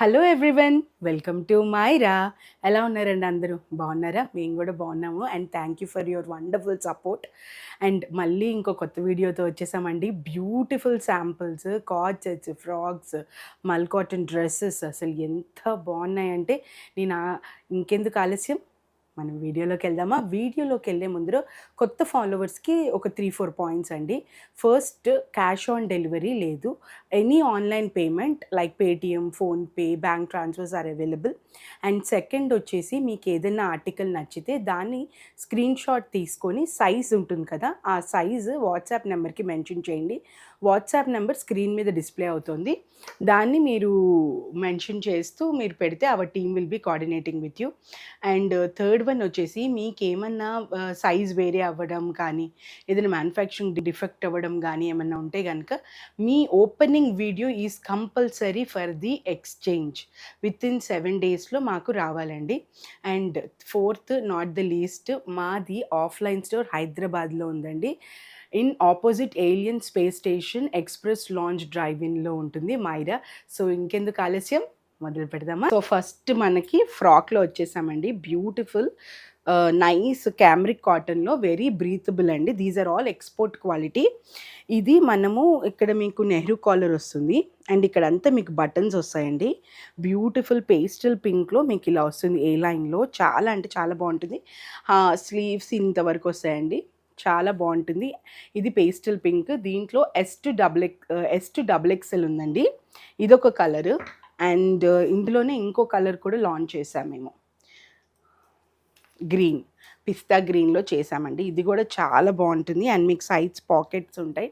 Hello everyone, welcome to Myra. ఎలా ఉన్నారండి? అందరూ బాగున్నారా? మేము కూడా బాగున్నాము. And thank you for your wonderful support. And మళ్ళీ ఇంకో కొత్త వీడియోతో వచ్చేసామండి. Beautiful samples, coord sets, frocks, mul cotton dresses అసలు ఎంత బాగున్నాయంటే నేను ఇంకెందుకు ఆలస్యం, మనం వీడియోలోకి వెళ్దామా? వీడియోలోకి వెళ్ళే ముందు కొత్త ఫాలోవర్స్కి ఒక 3-4 పాయింట్స్ అండి. ఫస్ట్, క్యాష్ ఆన్ డెలివరీ లేదు. Any online payment like Paytm, PhonePe, bank transfers are available. And second వచ్చేసి, మీకు ఏదైనా ఆర్టికల్ నచ్చితే దాన్ని స్క్రీన్ షాట్ తీసుకొని సైజ్ ఉంటుంది కదా, ఆ సైజు వాట్సాప్ నెంబర్కి మెన్షన్ చేయండి. వాట్సాప్ నెంబర్ స్క్రీన్ మీద డిస్ప్లే అవుతుంది. దాన్ని మీరు మెన్షన్ చేస్తూ మీరు పెడితే our team will be coordinating with you. And third one వచ్చేసి, మీకేమన్నా సైజ్ వేరే అవ్వడం కానీ, ఏదైనా మ్యానుఫ్యాక్చరింగ్ డిఫెక్ట్ అవ్వడం కానీ ఏమన్నా ఉంటే కనుక, మీ opening video is compulsory for the exchange. Within 7 డేస్లో మాకు రావాలండి. And fourth, not the least, మాది ఆఫ్లైన్ స్టోర్ హైదరాబాద్లో ఉందండి. In opposite alien space station express launch drive ఇన్లో ఉంటుంది మైరా. సో ఇంకెందుకు ఆలస్యం, మొదలు పెడదామా? సో ఫస్ట్ మనకి ఫ్రాక్లో వచ్చేసామండి. బ్యూటిఫుల్ నైస్ క్యామ్రిక్ కాటన్లో, వెరీ బ్రీతబుల్ అండి. These are all export quality. ఇది మనము ఇక్కడ మీకు నెహ్రూ కాలర్ వస్తుంది. అండ్ ఇక్కడంతా మీకు బటన్స్ వస్తాయండి. బ్యూటిఫుల్ పేస్టల్ పింక్లో మీకు ఇలా వస్తుంది, ఏ లైన్లో. చాలా అంటే చాలా బాగుంటుంది. స్లీవ్స్ ఇంతవరకు వస్తాయండి, చాలా బాగుంటుంది. ఇది పేస్టల్ పింక్, దీంట్లో S to XXL ఉందండి. ఇదొక కలరు. అండ్ ఇందులోనే ఇంకో కలర్ కూడా లాంచ్ చేసాం మేము, గ్రీన్, పిస్తా గ్రీన్లో చేసామండి. ఇది కూడా చాలా బాగుంటుంది. అండ్ మీకు సైడ్స్ పాకెట్స్ ఉంటాయి.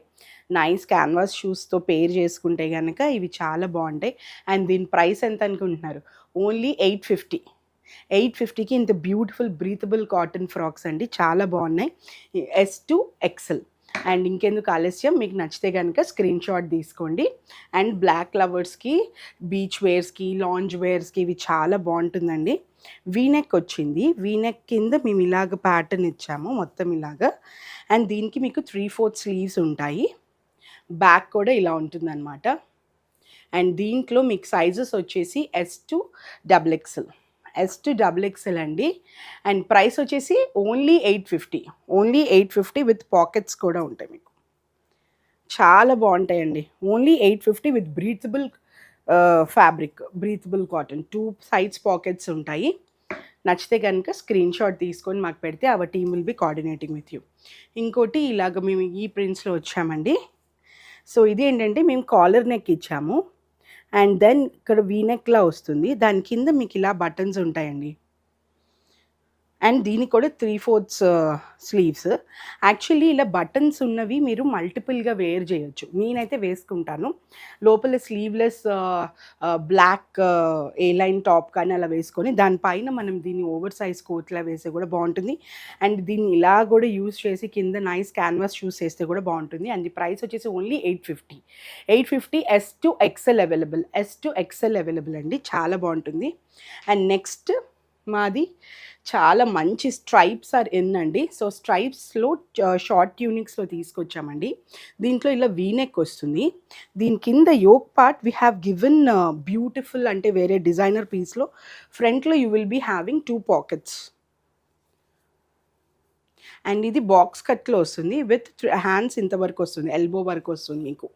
నైస్ క్యాన్వాస్ షూస్తో పేర్ చేసుకుంటే కనుక ఇవి చాలా బాగుంటాయి. అండ్ దీని ప్రైస్ ఎంత అనుకుంటున్నారు? ఓన్లీ 850. 850కి ఇంత బ్యూటిఫుల్ బ్రీతబుల్ కాటన్ ఫ్రాక్స్ అండి, చాలా బాగున్నాయి. S to XL. అండ్ ఇంకెందుకు ఆలస్యం, మీకు నచ్చితే కనుక స్క్రీన్ షాట్ తీసుకోండి. అండ్ బ్లాక్ లవర్స్కి, బీచ్ వేర్స్కి, లాంజ్ వేర్స్కి ఇవి చాలా బాగుంటుందండి. వీనెక్ వచ్చింది. వీనెక్ కింద మేము ఇలాగ ప్యాటర్న్ ఇచ్చాము మొత్తం ఇలాగా. అండ్ దీనికి మీకు 3/4 స్లీవ్స్ ఉంటాయి. బ్యాక్ కూడా ఇలా ఉంటుందన్నమాట. అండ్ దీంట్లో మీకు సైజెస్ వచ్చేసి S to XXL. S to XXL అండి. అండ్ ప్రైస్ వచ్చేసి ఓన్లీ 850. ఓన్లీ 850 విత్ పాకెట్స్ కూడా ఉంటాయి మీకు. చాలా బాగుంటాయండి. Only 850 with breathable fabric, breathable cotton. 2 sides pockets ఉంటాయి. నచ్చితే కనుక స్క్రీన్ షాట్ తీసుకొని మాకు పెడితే our team will be coordinating with you. ఇంకోటి ఇలాగ మేము ఈ ప్రింట్స్లో వచ్చామండి. సో ఇది ఏంటంటే, మేము కాలర్ నెక్ ఇచ్చాము. అండ్ దెన్ ఇక్కడ వీనెక్లా వస్తుంది, దాని కింద మీకు ఇలా బటన్స్ ఉంటాయండి. అండ్ దీనికి కూడా 3/4 స్లీవ్స్. యాక్చువల్లీ ఇలా బటన్స్ ఉన్నవి మీరు మల్టిపుల్గా వేర్ చేయొచ్చు. నేనైతే వేసుకుంటాను. లోపల స్లీవ్లెస్ బ్లాక్ ఏ లైన్ టాప్ కానీ అలా వేసుకొని, దానిపైన మనం దీన్ని ఓవర్ సైజ్ కోట్లా వేస్తే కూడా బాగుంటుంది. అండ్ దీన్ని ఇలా కూడా యూస్ చేసి కింద నైస్ క్యాన్వాస్ షూస్ వేస్తే కూడా బాగుంటుంది. అండ్ ది ప్రైస్ వచ్చేసి only 850. 850 S to XL available. S to XL available అండి, చాలా బాగుంటుంది. అండ్ నెక్స్ట్ మాది చాలా మంచి స్ట్రైప్స్ ఆర్ ఇన్ అండి. సో స్ట్రైప్స్లో షార్ట్ ట్యూనిక్స్లో తీసుకొచ్చామండి. దీంట్లో ఇలా వీనెక్ వస్తుంది. దీని కింద yoke part we have given beautiful, అంటే వేరే డిజైనర్ పీస్లో ఫ్రంట్లో you will be having 2 pockets. And ఇది బాక్స్ కట్లో వస్తుంది విత్ హ్యాండ్స్ ఇంతవరకు వస్తుంది, ఎల్బో వరకు వస్తుంది మీకు.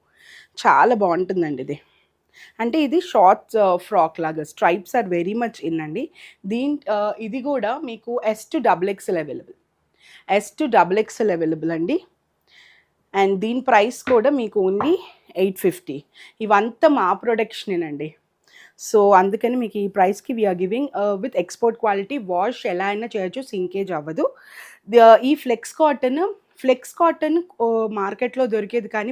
చాలా బాగుంటుందండి ఇది. అంటే ఇది షార్ట్స్ ఫ్రాక్ లాగా. Stripes are very much in అండి. ఇది కూడా మీకు S to XXL available. S to XXL available అండి. అండ్ దీని ప్రైస్ కూడా మీకు ఓన్లీ 850. ఇవంతా మా ప్రొడక్షనేనండి. సో అందుకని మీకు ఈ ప్రైస్కి we are giving with export quality. Wash ఎలా అయినా చేయొచ్చు, సింకేజ్ అవ్వదు. ఈ ఫ్లెక్స్ కాటన్ మార్కెట్లో దొరికేది, కానీ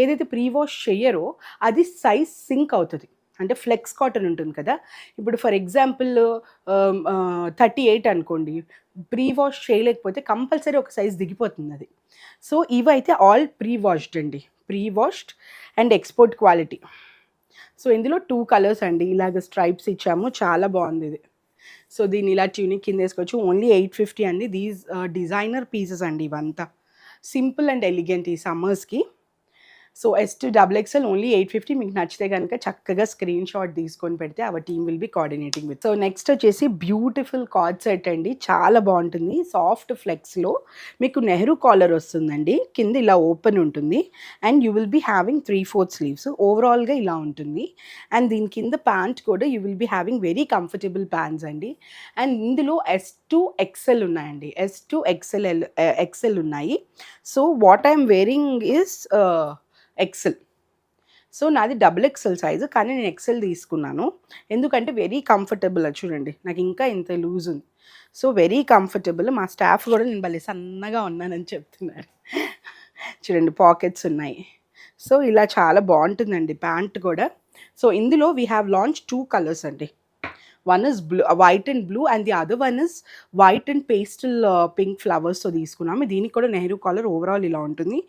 ఏదైతే ప్రీ వాష్ చేయరో అది సైజ్ సింక్ అవుతుంది. అంటే ఫ్లెక్స్ కాటన్ ఉంటుంది కదా, ఇప్పుడు ఫర్ ఎగ్జాంపుల్ 38 అనుకోండి, ప్రీ వాష్ చేయలేకపోతే కంపల్సరీ ఒక సైజ్ దిగిపోతుంది అది. సో ఇవైతే ఆల్ ప్రీ వాష్డ్ అండి, pre washed and export quality. So ఇందులో 2 కలర్స్ అండి. ఇలాగ స్ట్రైప్స్ ఇచ్చాము, చాలా బాగుంది ఇది. సో దీన్ని ఇలా ట్యూనిక్ కింద వేసుకోవచ్చు. ఓన్లీ 850 అండి. దీస్ డిజైనర్ పీసెస్ అండి ఇవంతా. సింపుల్ అండ్ ఎలిగెంట్ ఈ సమ్మర్స్కి. So S2 XXL only 850. మీకు నచ్చితే కనుక చక్కగా స్క్రీన్ షాట్ తీసుకొని పెడితే our team will be coordinating with. So next వచ్చేసి బ్యూటిఫుల్ కార్డ్ సెట్ అండి, చాలా బాగుంటుంది. సాఫ్ట్ ఫ్లెక్స్లో మీకు నెహ్రూ కాలర్ వస్తుందండి, కింద ఇలా ఓపెన్ ఉంటుంది and you will be having 3/4 sleeves. ఓవరాల్గా ఇలా ఉంటుంది అండ్ దీని కింద ప్యాంట్ కూడా you will be having very comfortable pants అండి. అండ్ ఇందులో S2XL ఉన్నాయండి, S2XL ఉన్నాయి. So what I'm wearing is XL. So నాది XXL సైజు, కానీ నేను ఎక్సెల్ తీసుకున్నాను ఎందుకంటే వెరీ కంఫర్టబుల్. చూడండి నాకు ఇంకా ఇంత లూజ్ ఉంది, సో వెరీ కంఫర్టబుల్. మా స్టాఫ్ కూడా నేను భలే సన్నగా ఉన్నానని చెప్తున్నారు. చూడండి పాకెట్స్ ఉన్నాయి. సో ఇలా చాలా బాగుంటుందండి ప్యాంట్ కూడా. సో ఇందులో వీ హ్యావ్ లాంచ్ 2 కలర్స్ అండి. One is white and blue and the other one is white and pastel pink ఫ్లవర్స్తో తీసుకున్నాము. దీనికి కూడా నెహ్రూ కాలర్ ఓవరాల్ ఇలా ఉంటుంది.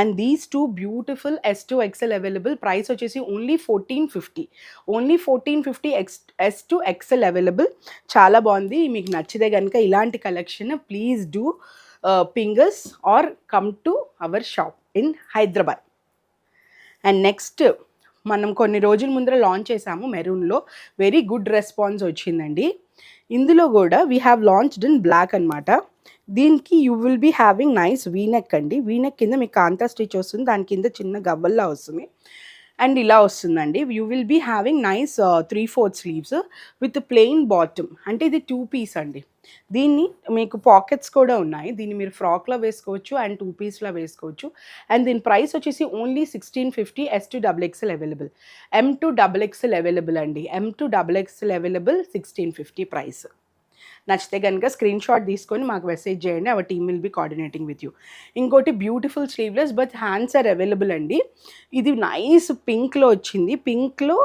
And these 2 beautiful S2XL available. Price వచ్చేసి ఓన్లీ 1450. Only 1450 S2XL available. చాలా బాగుంది. మీకు నచ్చితే కనుక ఇలాంటి collection please do ping us or come to our shop in Hyderabad. And next మనం కొన్ని రోజుల ముందర లాంచ్ చేసాము మెరూన్లో, వెరీ గుడ్ రెస్పాన్స్ వచ్చిందండి. ఇందులో కూడా we have launched in black అనమాట. దీనికి you will be having nice V neck అండి. వీనెక్ కింద మీకు కాంతా స్టిచ్ వస్తుంది, దాని కింద చిన్న గవ్వల్లా వస్తుంది అండ్ ఇలా వస్తుందండి. You will be having nice 3/4 sleeves with plain bottom. అంటే ఇది 2 పీస్ అండి. దీన్ని మీకు పాకెట్స్ కూడా ఉన్నాయి. దీన్ని మీరు ఫ్రాక్లో వేసుకోవచ్చు అండ్ 2 పీస్లో వేసుకోవచ్చు. అండ్ దీని ప్రైస్ వచ్చేసి only 1650. S2XXL available. M2XXL available అండి. M2XXL available 1650 price. నచ్చితే కనుక స్క్రీన్ షాట్ తీసుకొని మాకు మెసేజ్ చేయండి, our team will be coordinating with you. ఇంకోటి beautiful sleeveless but hands are available అండి. ఇది నైస్ పింక్లో వచ్చింది. పింక్లో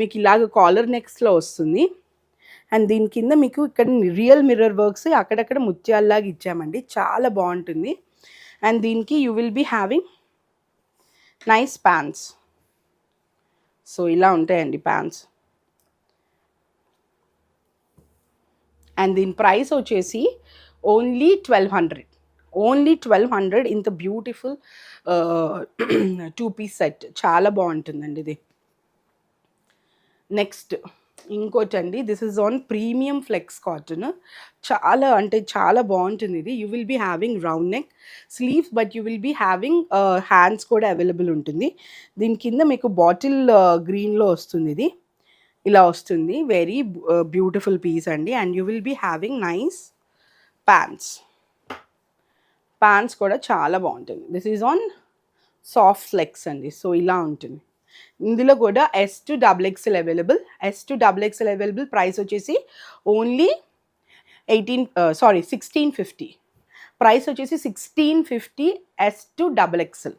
మీకు ఇలాగ కాలర్ నెక్స్లో వస్తుంది అండ్ దీని కింద మీకు ఇక్కడ రియల్ మిర్రర్ వర్క్స్ అక్కడక్కడ ముత్యాల్లాగా ఇచ్చామండి, చాలా బాగుంటుంది. అండ్ దీనికి you will be having nice pants. So ఇలా ఉంటాయండి ప్యాంట్స్. అండ్ దీని ప్రైస్ వచ్చేసి ఓన్లీ 1200. ఓన్లీ 1200. ఇంత బ్యూటిఫుల్ 2 పీస్ సెట్ చాలా బాగుంటుందండి ఇది. నెక్స్ట్ ఇంకోటి అండి, this is on premium flex cotton. చాలా అంటే చాలా బాగుంటుంది ఇది. You will be having round neck sleeves but you will be having hands కూడా అవైలబుల్ ఉంటుంది. దీని కింద మీకు బాటిల్ గ్రీన్లో వస్తుంది, ఇది ఇలా వస్తుంది. వెరీ బ్యూటిఫుల్ పీస్ అండి. And you will be having nice pants. Pants కూడా చాలా బాగుంటుంది. This is on soft flex అండి. సో ఇలా ఉంటుంది. ఇందులో కూడా S2XXL available. S2XXL available. Price వచ్చేసి ఓన్లీ 1650. ప్రైస్ వచ్చేసి 1650 S2XXL.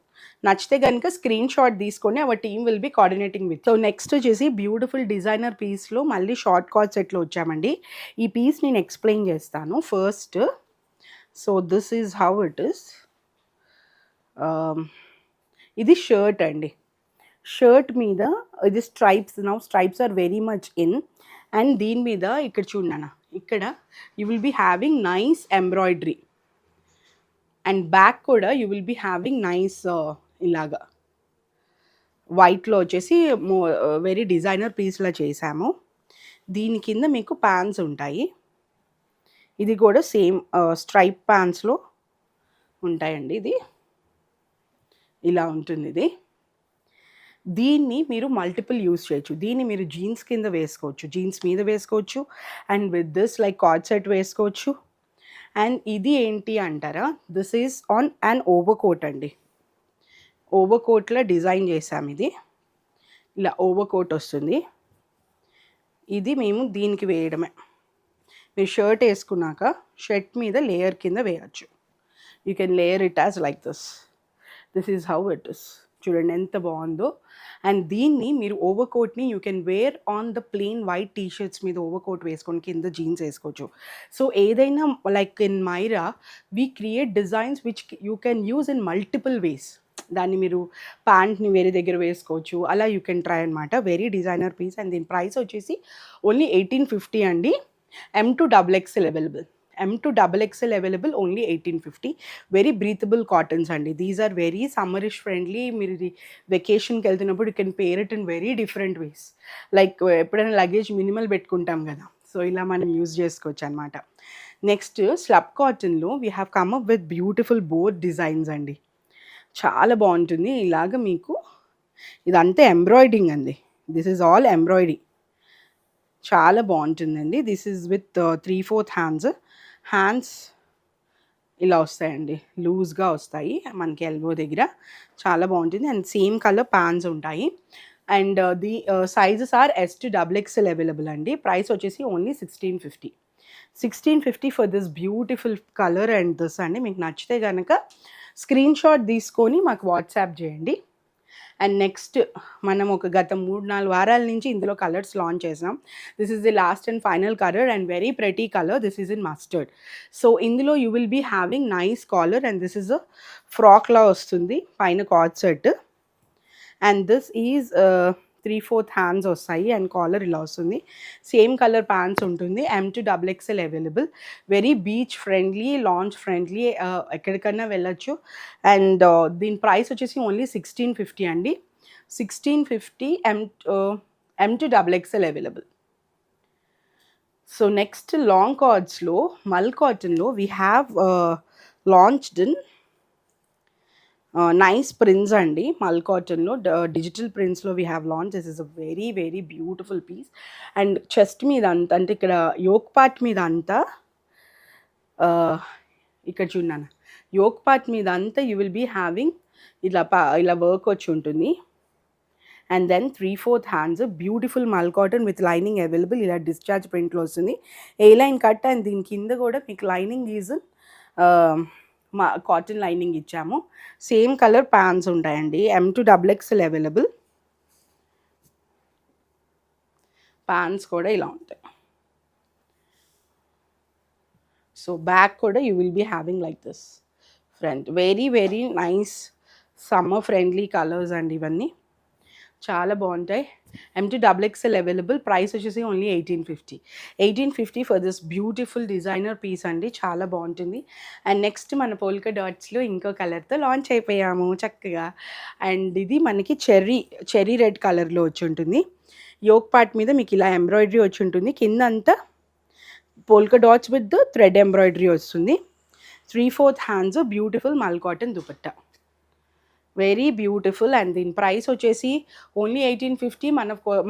నచ్చితే కనుక స్క్రీన్ షాట్ తీసుకొని our team will be coordinating with. So next వచ్చేసి బ్యూటిఫుల్ డిజైనర్ పీస్లో మళ్ళీ షార్ట్ కార్డ్ సెట్లో వచ్చామండి. ఈ పీస్ నేను ఎక్స్ప్లెయిన్ చేస్తాను first. So this is how it is. ఇది షర్ట్ అండి. షర్ట్ మీద ఇది stripes. Now stripes are very much in. And దీని మీద ఇక్కడ చూడనా, ఇక్కడ you will be having nice embroidery and back కూడా you will be having nice ఇలాగా వైట్లో వచ్చేసి వెరీ డిజైనర్ పీస్లా చేసాము. దీని కింద మీకు ప్యాంట్స్ ఉంటాయి. ఇది కూడా సేమ్ స్ట్రైప్ ప్యాంట్స్లో ఉంటాయండి. ఇది ఇలా ఉంటుంది. ఇది దీన్ని మీరు మల్టిపుల్ యూస్ చేయొచ్చు. దీన్ని మీరు జీన్స్ కింద వేసుకోవచ్చు, జీన్స్ మీద వేసుకోవచ్చు and with this like cord set వేసుకోవచ్చు. అండ్ ఇది ఏంటి అంటారా, this is on and over coat అండి. ఓవర్ కోట్లో డిజైన్ చేసాము. ఇది ఇలా ఓవర్ కోట్ వస్తుంది. ఇది మేము దీనికి వేయడమే. మీరు షర్ట్ వేసుకున్నాక షర్ట్ మీద లేయర్ కింద వేయచ్చు. You can layer it as like this. This is how it is. చూడండి ఎంత బాగుందో. అండ్ దీన్ని మీరు ఓవర్ కోట్ని you can wear on the plain white T-shirts మీద ఓవర్ కోట్ వేసుకొని కింద జీన్స్ వేసుకోవచ్చు. సో ఏదైనా like in Myra we create designs which you can use in multiple ways. దాన్ని మీరు ప్యాంట్ని వేరే దగ్గర వేసుకోవచ్చు, అలా యూ కెన్ ట్రై అనమాట. Very designer piece. అండ్ దీని ప్రైస్ వచ్చేసి ఓన్లీ 1850 అండి. M2XXL available. M to XXL available only 1850. Very breathable cottons అండి. These are very summerish friendly. మీరు ఇది వెకేషన్కి వెళ్తున్నప్పుడు you can pair it in very different ways. Like ఎప్పుడైనా లగేజ్ మినిమల్ పెట్టుకుంటాం కదా, సో ఇలా మనం యూజ్ చేసుకోవచ్చు అనమాట. నెక్స్ట్ స్లబ్ కాటన్లో we have come up with beautiful both designs అండి. చాలా బాగుంటుంది. ఇలాగ మీకు ఇదంతా ఎంబ్రాయిడింగ్ అండి. This is all embroidery. చాలా బాగుంటుందండి. దిస్ ఈజ్ విత్ 3/4 హ్యాండ్స్ ఇలా వస్తాయండి, లూజ్గా వస్తాయి మనకి ఎల్బో దగ్గర. చాలా బాగుంటుంది. అండ్ సేమ్ కలర్ ప్యాంట్స్ ఉంటాయి. And the sizes are S to XXL available అండి. ప్రైస్ వచ్చేసి only 1650. 1650 for this beautiful colour and this అండి. మీకు నచ్చితే కనుక స్క్రీన్ షాట్ తీసుకొని మాకు వాట్సాప్ చేయండి. అండ్ నెక్స్ట్ మనం ఒక గత 3-4 వారాల నుంచి ఇందులో కలర్స్ లాంచ్ చేసాం. This is the last and final colour and very pretty colour. This is in mustard. So ఇందులో you will be having nice collar and this is a ఫ్రాక్లా వస్తుంది పైన cord set. And this is 3/4 hands వస్తాయి and collar ఇలా వస్తుంది. Same colour pants ఉంటుంది. M to XXL available. Very beach friendly, launch friendly, ఎక్కడికన్నా వెళ్ళొచ్చు. అండ్ దీని ప్రైస్ వచ్చేసి ఓన్లీ 1650 అండి. 1650 M to XXL available. So next long కార్డ్స్లో మల్ కాటన్లో we have launched in nice prints అండి. మల్ కాటన్లో డిజిటల్ ప్రింట్స్లో we have launch. This is a very very beautiful piece. And chest మీద అంతా, అంటే ఇక్కడ యోక్ పార్ట్ మీద అంతా, ఇక్కడ చూడన్నాను, యోక్ పార్ట్ మీద అంతా యూ విల్ బీ హ్యావింగ్ ఇలా వర్క్ వచ్చి ఉంటుంది. And then 3/4 hands, beautiful mul cotton with lining available. ఇలా డిశ్చార్జ్ ప్రింట్లో వస్తుంది. ఏ లైన్ కట్ అండ్ దీని కింద కూడా మీకు లైనింగ్ ఈజ్ మా కాటన్ లైనింగ్ ఇచ్చాము. సేమ్ కలర్ ప్యాంట్స్ ఉంటాయండి. M to XXL available. Pants కూడా ఇలా ఉంటాయి. సో బ్యాక్ కూడా you will be having like this front. Very very nice summer friendly colours అండి ఇవన్నీ. చాలా బాగుంటాయి. M to XXL available. Price వచ్చేసి only 1850. 1850 for this beautiful designer piece అండి. చాలా బాగుంటుంది. అండ్ నెక్స్ట్ మన పోల్కా డాట్స్లో ఇంకో కలర్తో లాంచ్ అయిపోయాము చక్కగా. అండ్ ఇది మనకి చెర్రీ రెడ్ కలర్లో వచ్చి ఉంటుంది. యోక్ పార్ట్ మీద మీకు ఇలా ఎంబ్రాయిడరీ వచ్చి ఉంటుంది. కింద అంతా polka dots with thread embroidery వస్తుంది. 3/4 hands, beautiful mul cotton dupatta. Very beautiful. And దీని ప్రైస్ వచ్చేసి ఓన్లీ 1850.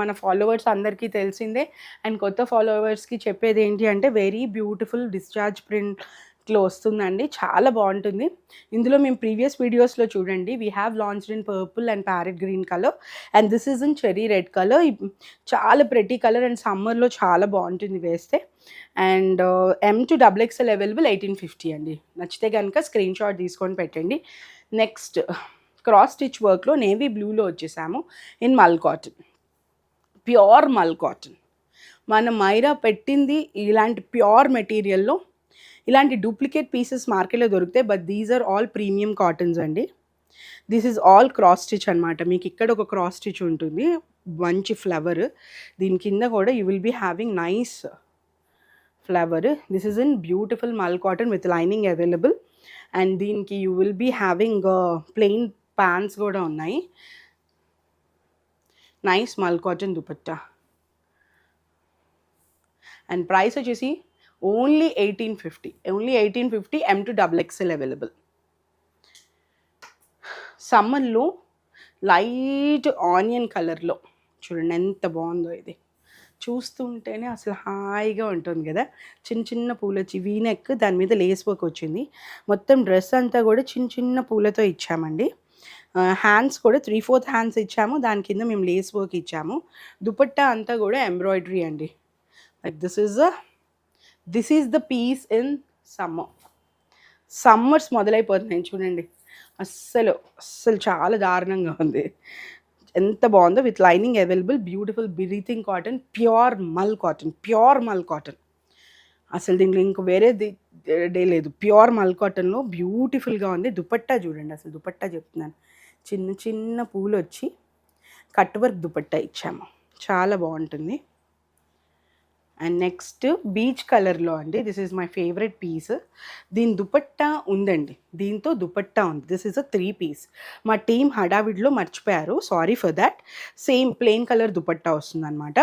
మన ఫాలోవర్స్ అందరికీ తెలిసిందే. అండ్ కొత్త ఫాలోవర్స్కి చెప్పేది ఏంటి అంటే వెరీ బ్యూటిఫుల్ డిశ్చార్జ్ ప్రింట్లో వస్తుందండి. చాలా బాగుంటుంది. ఇందులో మేము ప్రీవియస్ వీడియోస్లో చూడండి, we have launched in purple and parrot green colour and this is in cherry red colour. చాలా ప్రెటీ కలర్ అండ్ సమ్మర్లో చాలా బాగుంటుంది వేస్తే. And M to XXL available 1850 అండి. నచ్చితే కనుక స్క్రీన్ షాట్ తీసుకొని పెట్టండి. నెక్స్ట్ క్రాస్ స్టిచ్ వర్క్లో నేవీ బ్లూలో వచ్చేసాము ఇన్ మల్ కాటన్, ప్యూర్ మల్ కాటన్. మన మైరా పెట్టింది ఇలాంటి ప్యూర్ మెటీరియల్లో. ఇలాంటి డూప్లికేట్ పీసెస్ మార్కెట్లో దొరుకుతాయి, but these are all premium cottons అండి. This is all cross stitch అనమాట. మీకు ఇక్కడ ఒక క్రాస్ స్టిచ్ ఉంటుంది, మంచి ఫ్లవర్. దీని కింద కూడా you will be having nice flower. This is in beautiful mul cotton with lining available. And దీనికి you will be having plain pants కూడా ఉన్నాయి. Nice mul cotton dupatta. And price వచ్చేసి only 1850. Only 1850. M to XXL available. సమ్మర్లో light onion కలర్లో చూడండి ఎంత బాగుందో. ఇది చూస్తుంటేనే అసలు హాయిగా ఉంటుంది కదా. చిన్న చిన్న పూలు వచ్చి వీనెక్, దాని మీద లేస్ వర్క్ వచ్చింది. మొత్తం డ్రెస్ అంతా కూడా చిన్న చిన్న పూలతో ఇచ్చామండి. హ్యాండ్స్ కూడా 3/4 హ్యాండ్స్ ఇచ్చాము. దాని కింద మేము లేస్ వర్క్ ఇచ్చాము. దుపట్టా అంతా కూడా ఎంబ్రాయిడరీ అండి. Like this is the piece in summers మొదలైపోతున్నాయి చూడండి. అస్సలు చాలా దారుణంగా ఉంది. ఎంత బాగుందో. With lining available, beautiful breathing cotton, pure mul cotton. అసలు దీంట్లో ఇంకో వేరేది డే లేదు. ప్యూర్ మల్ కాటన్లో బ్యూటిఫుల్గా ఉంది. దుపట్టా చూడండి, అసలు దుపట్టా చెప్తున్నాను. చిన్న చిన్న పూలు వచ్చి కట్ వర్క్ దుపట్టా ఇచ్చాము. చాలా బాగుంటుంది. అండ్ నెక్స్ట్ బీచ్ కలర్లో అండి, this is my favourite piece. దీని దుపట్టా ఉందండి, దీంతో దుపట్టా ఉంది. This is a 3 piece. మా టీమ్ హడావిడిలో మర్చిపోయారు, sorry for that. Same plain colour dupatta వస్తుందన్నమాట.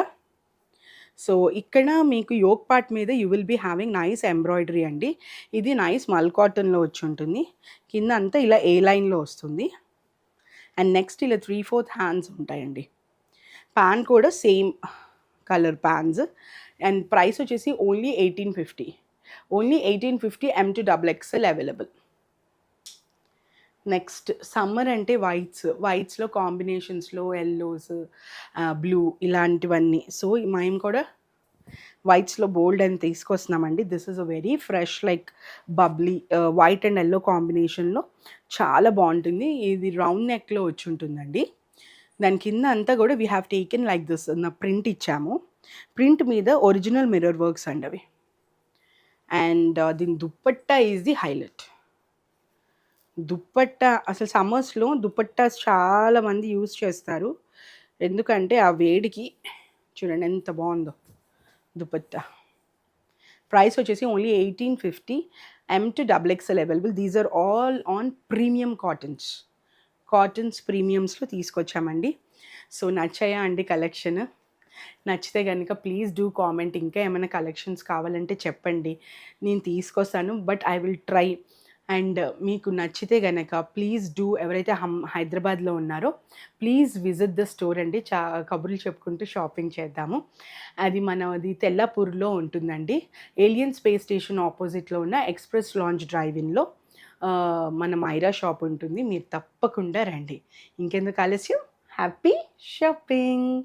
సో ఇక్కడ మీకు యోక్ పార్ట్ మీద you will be having nice embroidery అండి. ఇది నైస్ మల్ కాటన్లో వచ్చి ఉంటుంది. కింద అంతా ఇలా ఏ లైన్లో వస్తుంది. అండ్ నెక్స్ట్ ఇలా 3/4 హ్యాండ్స్ ఉంటాయండి. ప్యాన్ కూడా same colour pants. And price వచ్చేసి only 1850. Only 1850 M2XXL available. Next summer అంటే వైట్స్లో కాంబినేషన్స్లో ఎల్లోస్, బ్లూ ఇలాంటివన్నీ. సో మేము కూడా వైట్స్లో బోల్డ్ అని తీసుకొస్తున్నామండి. This is a very fresh like bubbly white and yellow కాంబినేషన్లో చాలా బాగుంటుంది. ఇది రౌండ్ నెక్లో వచ్చి ఉంటుందండి. దాని కింద అంతా కూడా we have taken like this నా ప్రింట్ ఇచ్చాము. ప్రింట్ మీద ఒరిజినల్ మిర్రర్ వర్క్స్ అండి అవి. అండ్ దీని dupatta is the highlight. Dupatta అసలు సమ్మర్స్లో దుప్పట్టాస్ చాలామంది యూజ్ చేస్తారు, ఎందుకంటే ఆ వేడికి. చూడండి ఎంత బాగుందో దుపట్టా. ప్రైస్ వచ్చేసి only 1850 M2XXL available. These are all on premium cottons ప్రీమియమ్స్లో తీసుకొచ్చామండి. సో నచ్చాయా అండి కలెక్షన్? నచ్చితే కనుక ప్లీజ్ డూ కామెంట్. ఇంకా ఏమైనా కలెక్షన్స్ కావాలంటే చెప్పండి, నేను తీసుకొస్తాను. But I will try. And మీకు నచ్చితే కనుక ప్లీజ్ డూ, ఎవరైతే హైదరాబాద్లో ఉన్నారో ప్లీజ్ విజిట్ ద స్టోర్ అండి. కబుర్లు చెప్పుకుంటూ షాపింగ్ చేద్దాము. అది తెల్లాపూర్లో ఉంటుందండి. ఏలియన్ స్పేస్ స్టేషన్ ఆపోజిట్లో ఉన్న ఎక్స్ప్రెస్ లాంచ్ డ్రైవ్-ఇన్లో మన మైరా షాప్ ఉంటుంది. మీరు తప్పకుండా రండి. ఇంకెందుకు ఆలస్యం, హ్యాపీ షాపింగ్.